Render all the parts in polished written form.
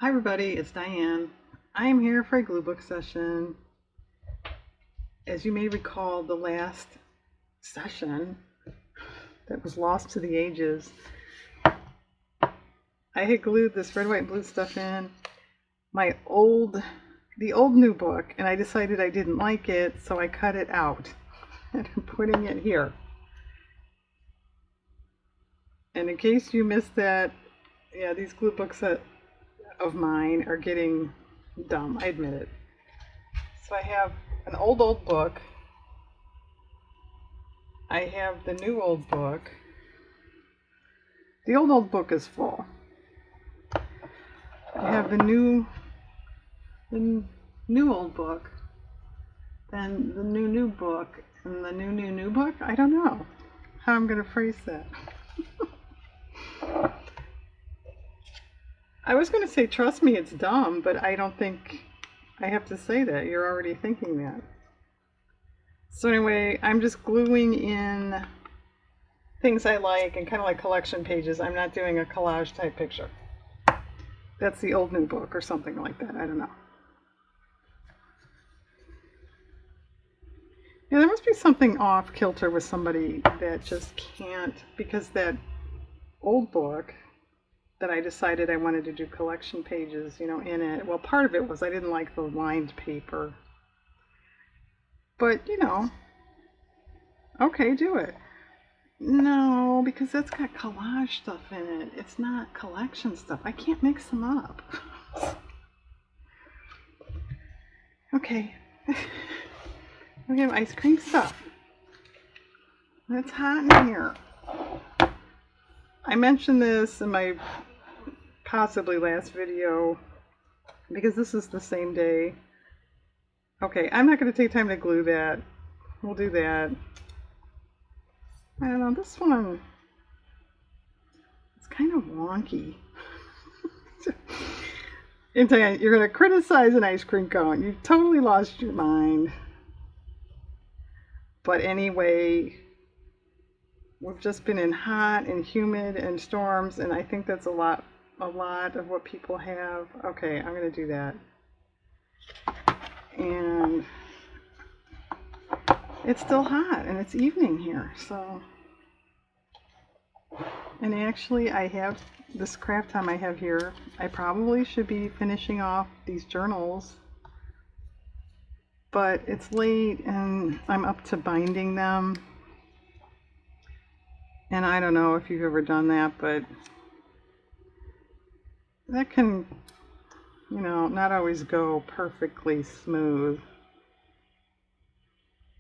Hi everybody, it's Diane. I am here for a glue book session. As you may recall, the last session that was lost to the ages, I had glued this red, white, and blue stuff in the old new book, and I decided I didn't like it, so I cut it out and I'm putting it here. And in case you missed that, yeah, these glue books of mine are getting dumb, I admit it. So I have an old book. I have the new old book. The old book is full. I have the new old book, then the new book, and the new book. I don't know how I'm going to phrase that. I was going to say, trust me, it's dumb, but I don't think I have to say that. You're already thinking that. So anyway, I'm just gluing in things I like and kind of like collection pages. I'm not doing a collage type picture. That's the old new book or something like that. I don't know. Yeah, there must be something off kilter with somebody that just can't, because that old book that I decided I wanted to do collection pages, in it. Well, part of it was I didn't like the lined paper. But, okay, do it. No, because that's got collage stuff in it. It's not collection stuff. I can't mix them up. Okay. We have ice cream stuff. It's hot in here. I mentioned this in my possibly last video because this is the same day. Okay, I'm not going to take time to glue that. We'll do that. I don't know, this one, it's kind of wonky. You're going to criticize an ice cream cone. You've totally lost your mind. But anyway, we've just been in hot and humid and storms, and I think that's a lot of what people have. Okay, I'm going to do that. And it's still hot, and it's evening here, so. And actually, I have this craft time I have here. I probably should be finishing off these journals, but it's late, and I'm up to binding them. And I don't know if you've ever done that, but that can, not always go perfectly smooth.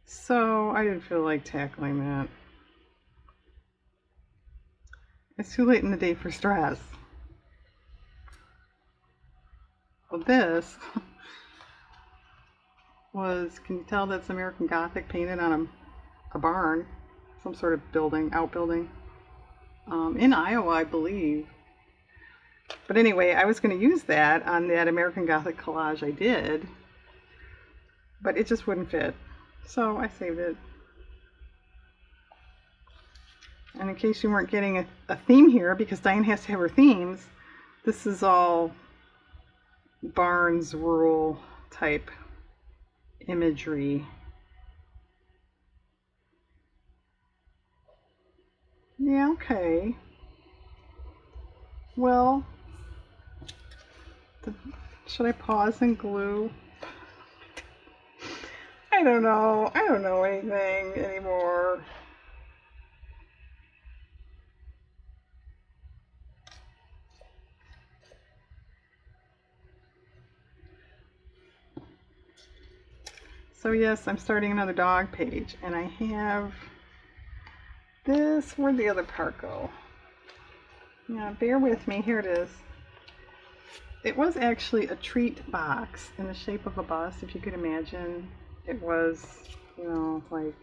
So I didn't feel like tackling that. It's too late in the day for stress. Well, this was, can you tell that's American Gothic painted on a barn, some sort of outbuilding, in Iowa, I believe. But anyway, I was going to use that on that American Gothic collage I did, but it just wouldn't fit. So I saved it. And in case you weren't getting a theme here, because Diane has to have her themes, this is all Barnes rural type imagery. Yeah, okay. Well, should I pause and glue? I don't know. I don't know anything anymore. So yes, I'm starting another dog page, and I have this. Where'd the other part go? Yeah, bear with me. Here it is. It was actually a treat box in the shape of a bus, if you could imagine. It was, like...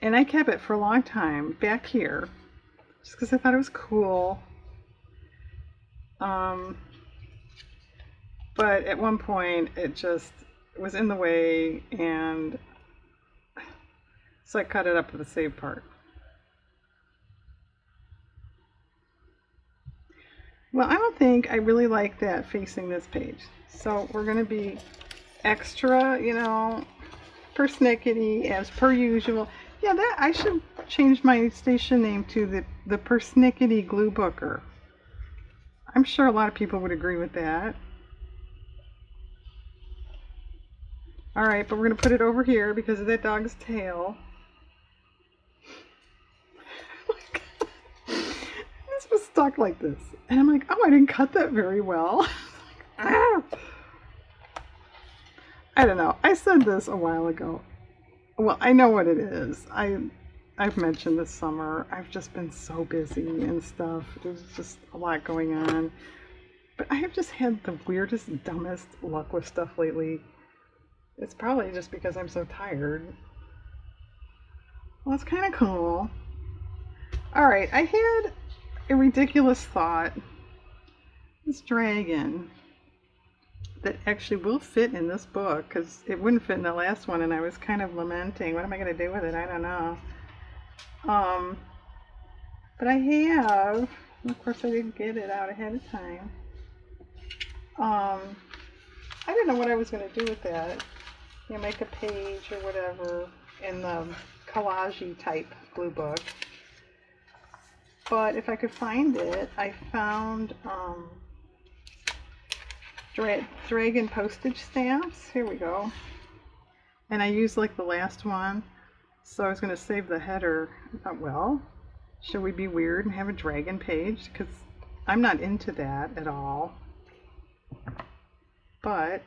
And I kept it for a long time back here, just because I thought it was cool. But at one point, it just was in the way, and so I cut it up to the save part. Well, I don't think I really like that facing this page. So we're going to be extra, persnickety as per usual. Yeah, that I should change my station name to the Persnickety Glue Booker. I'm sure a lot of people would agree with that. Alright, but we're going to put it over here because of that dog's tail. This was stuck like this. And I'm like, oh, I didn't cut that very well. Ah! I don't know. I said this a while ago. Well, I know what it is. I've mentioned this summer. I've just been so busy and stuff. There's just a lot going on. But I have just had the weirdest, dumbest luck with stuff lately. It's probably just because I'm so tired. Well, it's kind of cool. Alright, I had a ridiculous thought. This dragon that actually will fit in this book, because it wouldn't fit in the last one, and I was kind of lamenting, what am I going to do with it? I don't know. But I have, of course I didn't get it out ahead of time. I didn't know what I was going to do with that. Make a page or whatever in the collage type glue book. But if I could find it, I found dragon postage stamps. Here we go. And I used like the last one. So I was going to save the header. I thought, well, should we be weird and have a dragon page? Because I'm not into that at all. But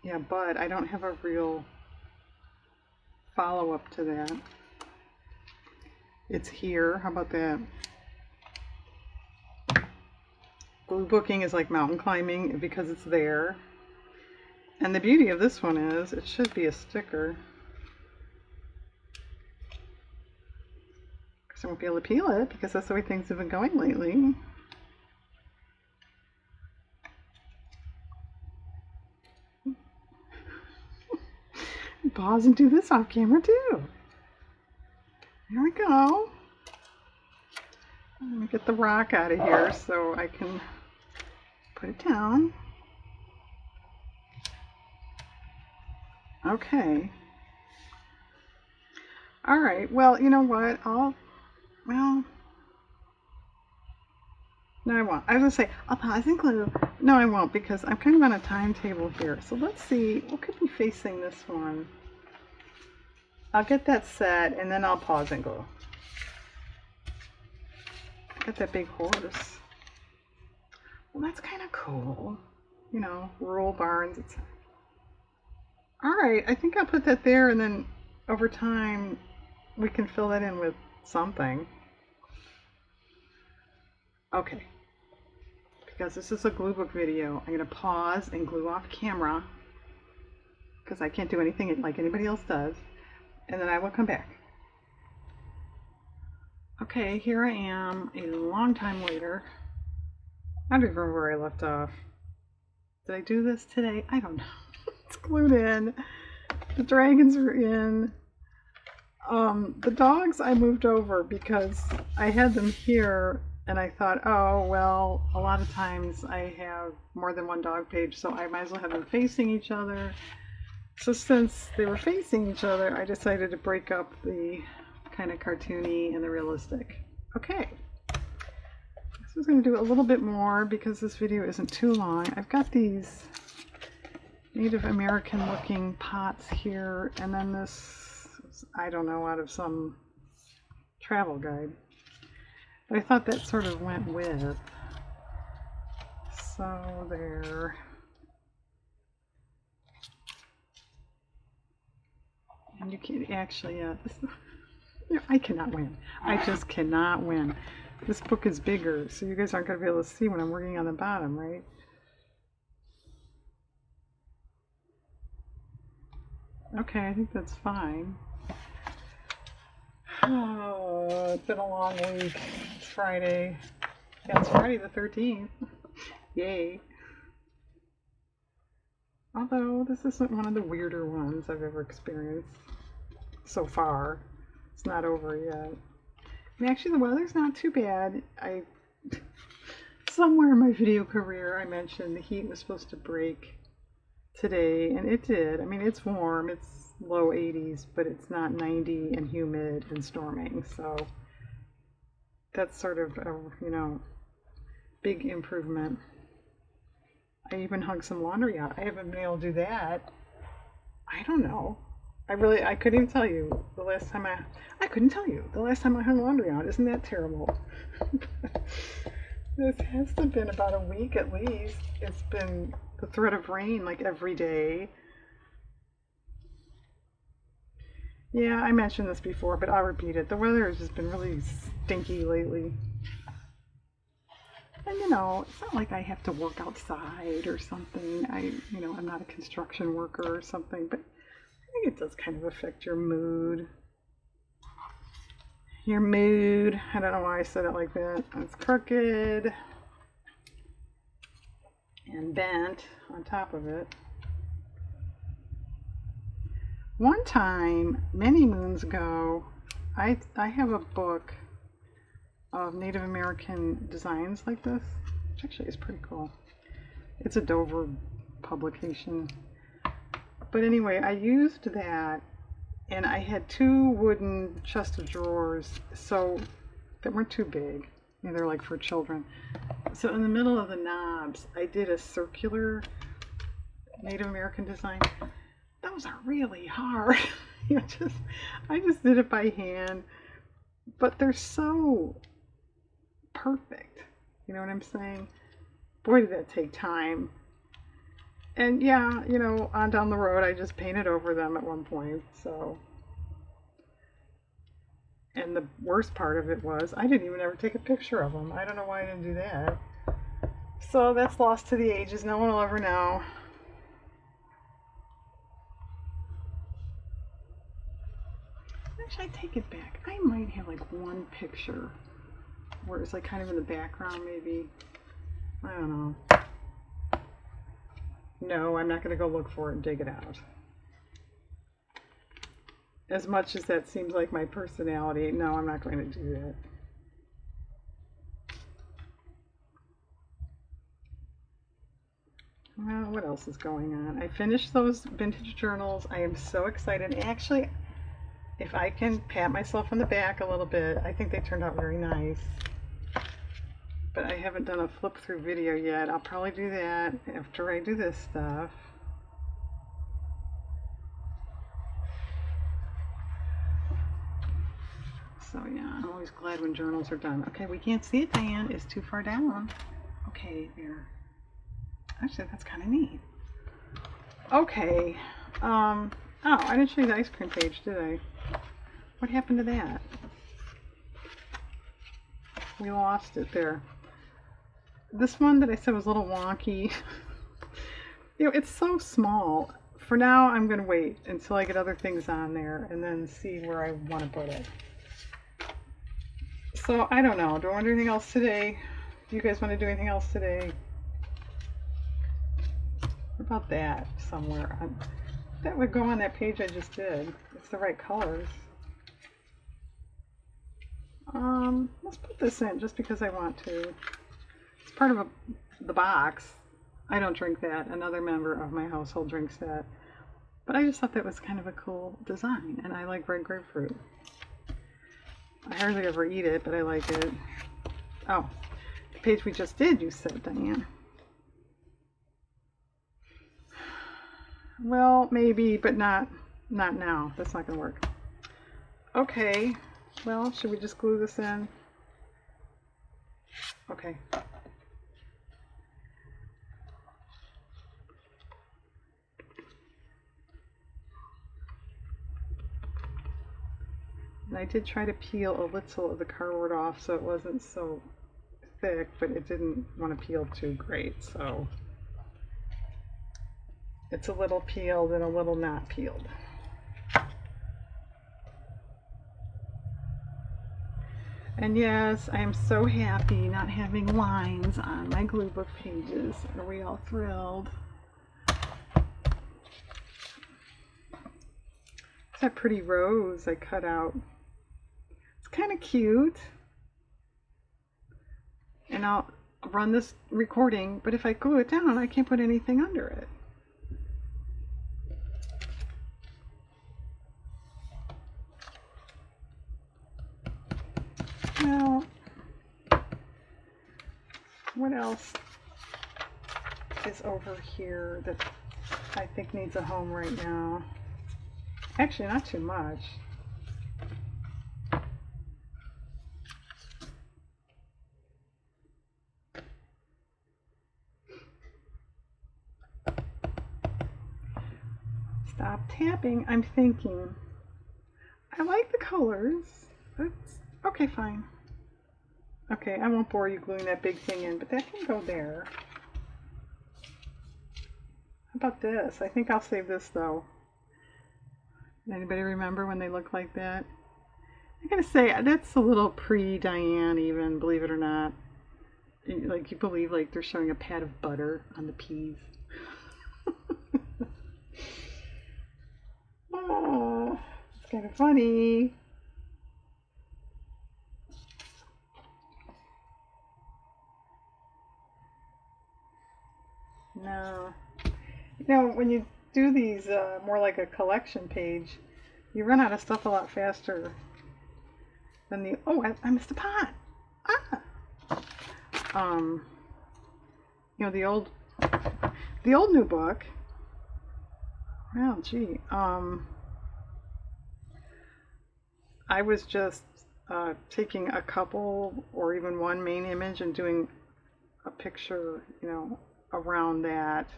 yeah, but I don't have a real follow-up to that. It's here. How about that? Glue booking is like mountain climbing because it's there. And the beauty of this one is it should be a sticker. Because I won't be able to peel it because that's the way things have been going lately. Pause and do this off camera too. Here we go. Let me get the rock out of here so I can put it down. Okay. Alright, well, you know what? No, I won't. I was going to say, I'll pause and glue. No, I won't because I'm kind of on a timetable here. So let's see, what could be facing this one? I'll get that set and then I'll pause and glue. Got that big horse. Well, that's kind of cool. Rural barns. Alright, I think I'll put that there and then over time we can fill that in with something. Okay. Because this is a glue book video, I'm going to pause and glue off camera because I can't do anything like anybody else does. And then I will come back. Okay, here I am a long time later. I don't even remember where I left off. Did I do this today? I don't know. It's glued in. The dragons are in. The dogs I moved over because I had them here and I thought, oh, well, a lot of times I have more than one dog page, so I might as well have them facing each other. So since they were facing each other, I decided to break up the kind of cartoony and the realistic. Okay. This is going to do a little bit more because this video isn't too long. I've got these Native American looking pots here, and then this, I don't know, out of some travel guide. But I thought that sort of went with. So there. And you can't actually, I cannot win. I just cannot win. This book is bigger, so you guys aren't going to be able to see when I'm working on the bottom, right? Okay, I think that's fine. Oh, it's been a long week. It's Friday. Yeah, it's Friday the 13th. Yay. Although, this isn't one of the weirder ones I've ever experienced. so far. It's not over yet. And actually the weather's not too bad. Somewhere in my video career I mentioned the heat was supposed to break today, and it did. I mean, it's warm, it's low 80s, but it's not 90 and humid and storming, so that's sort of a, big improvement. I even hung some laundry out. I haven't been able to do that. I don't know. I couldn't even tell you the last time I couldn't tell you the last time I hung laundry out. Isn't that terrible? This has to have been about a week at least. It's been the threat of rain like every day. Yeah, I mentioned this before, but I'll repeat it. The weather has just been really stinky lately. And it's not like I have to work outside or something. I'm not a construction worker or something, but I think it does kind of affect your mood. I don't know why I said it like that. It's crooked and bent on top of it. One time, many moons ago, I have a book of Native American designs like this, which actually is pretty cool. It's a Dover publication. But anyway, I used that, and I had 2 wooden chest of drawers, so that weren't too big. They're like for children. So in the middle of the knobs, I did a circular Native American design. Those are really hard. I just did it by hand, but they're so perfect. You know what I'm saying? Boy, did that take time. And yeah, on down the road, I just painted over them at one point, so. And the worst part of it was, I didn't even ever take a picture of them. I don't know why I didn't do that. So that's lost to the ages. No one will ever know. Actually, I take it back. I might have like one picture where it's like kind of in the background, maybe. I don't know. No, I'm not going to go look for it and dig it out. As much as that seems like my personality, no, I'm not going to do that. Well, what else is going on? I finished those vintage journals. I am so excited. Actually, if I can pat myself on the back a little bit, I think they turned out very nice. But I haven't done a flip through video yet. I'll probably do that after I do this stuff. So yeah, I'm always glad when journals are done. Okay, we can't see it, Diane. It's too far down. Okay, there. Actually, that's kind of neat. Okay. Oh, I didn't show you the ice cream page, did I? What happened to that? We lost it there. This one that I said was a little wonky. It's so small. For now, I'm going to wait until I get other things on there and then see where I want to put it. So, I don't know. Do I want to do anything else today? Do you guys want to do anything else today? What about that somewhere? That would go on that page I just did. It's the right colors. Let's put this in just because I want to. It's part of the box. I don't drink that. Another member of my household drinks that. But I just thought that was kind of a cool design, and I like red grapefruit. I hardly ever eat it, but I like it. Oh, the page we just did, you said, Diane. Well, maybe, but not now. That's not going to work. Okay. Well, should we just glue this in? Okay. And I did try to peel a little of the cardboard off so it wasn't so thick, but it didn't want to peel too great, so it's a little peeled and a little not peeled. And yes, I am so happy not having lines on my glue book pages. Are we all thrilled? that pretty rose I cut out. It's kind of cute. And I'll run this recording, but if I glue it down, I can't put anything under it. Well, what else is over here that I think needs a home right now? Actually, not too much. Stop tapping. I'm thinking. I like the colors. That's okay, fine. Okay, I won't bore you gluing that big thing in, but that can go there. How about this? I think I'll save this though. Anybody remember when they look like that? I gotta say, that's a little pre-Diane even, believe it or not. Like, you believe like they're showing a pat of butter on the peas. Oh, it's kind of funny. No. You know, when you do these more like a collection page, you run out of stuff a lot faster than the... Oh, I missed a pot. Ah! You know, the old new book. Well, gee. I was just taking a couple or even one main image and doing a picture, you know, around that.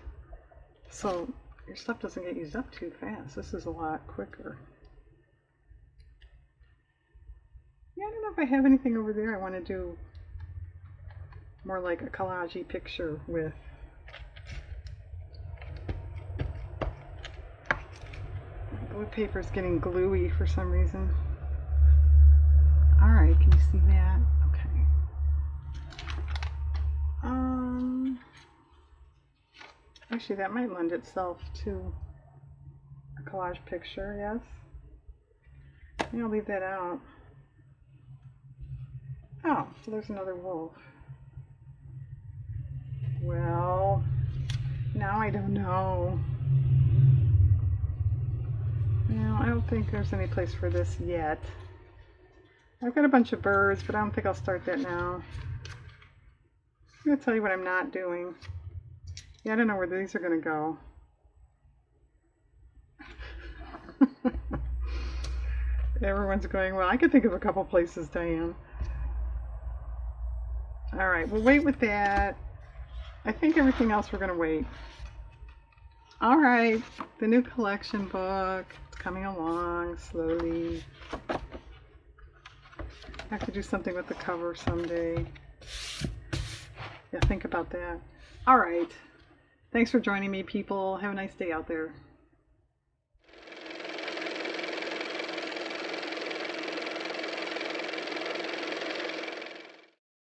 So your stuff doesn't get used up too fast. This is a lot quicker. Yeah, I don't know if I have anything over there I want to do more like a collage-y picture with. Glue paper's getting gluey for some reason. Alright, can you see that? Okay. Actually, that might lend itself to a collage picture, yes? Maybe I'll leave that out. Oh, so there's another wolf. Well, now I don't know. No, I don't think there's any place for this yet. I've got a bunch of birds, but I don't think I'll start that now. I'm going to tell you what I'm not doing. Yeah, I don't know where these are going to go. Everyone's going, well, I could think of a couple places, Diane. Alright, we'll wait with that. I think everything else we're going to wait. Alright, the new collection book. It's coming along slowly. I have to do something with the cover someday. Yeah, think about that. Alright. Thanks for joining me, people. Have a nice day out there.